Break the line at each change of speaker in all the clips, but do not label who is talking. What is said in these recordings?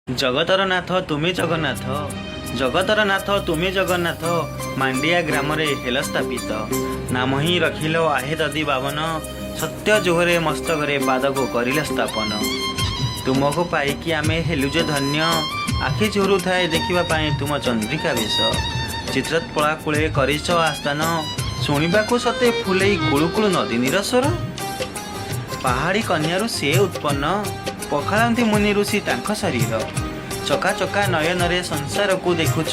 जगतर नाथ तुमे जगन्नाथ, जगतर नाथ तुमे जगन्नाथ, मांडिया ग्राम हेल स्थापित। नाम ही रखिल आहे ददी बावन, सत्य जोहरे मस्तकरे पाद को करिल स्थापन। तुमको पाइकी आमे हेलु जे धन्य, आखि झुरु थाए देखिबा पाए तुम चंद्रिका वेश। चित्रत पड़ा कूले करिछ आस्थान, शुणिबाकू सते फुलेई कुळुकुळु नदी निरस्वर। पहाड़ी कन्यारू से उत्पन्न, पखाळंती मुनि ऋषि तांख शरीर। चका चका नयन रे संसार को देखुच,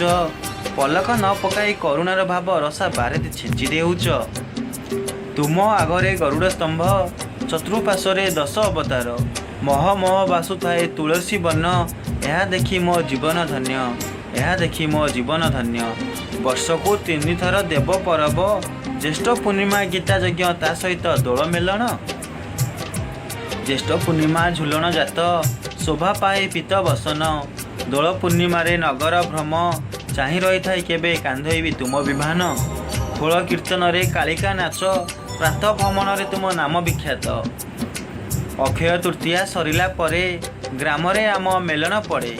पलक न पकाई करुणार भाव रसा बारे छेची देउच। तुम आगरे गरुड़ स्तंभ, चतुर्पार्श्वरे 10 अवतार। मह मह बासुथाए तुलसी बन, यह देखी मो जीवन धन्य, यह देखी मो जीवन धन्य। वर्ष को 3 थर देव परब, ज्येष्ठ पूर्णिमा गीता यज्ञ ता सहित दोल मेलन। ज्येष्ठ पूर्णिमा झुलन जात, शोभा पाए पीत बसन। दोल पूर्णिमा रे नगर भ्रम, चाहि रही थाए केबे कांधइबी तुम विभान। खोल कीर्तन रे कालिका नाच, प्रातः भ्रमण रे तुम नाम विख्यात। अक्षय तृतीया सरिला परे, ग्राम रे आम मेलन पड़े।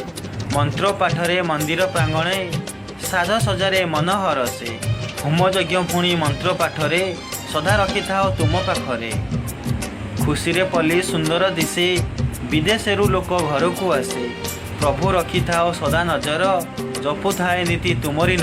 मंत्र पाठरे मंदिर प्रांगणे, साज सजारे मन हरसे। होम यज्ञ पुणी मंत्र पाठरे, सदा रखि थाओ तुम पाखरे। खुशी रे पल्ली सुंदर दिशे, विदेशरू लोक घर को आसे। प्रभु रखि थाओ सदा नजर, जपु थाए नीति तुमरी।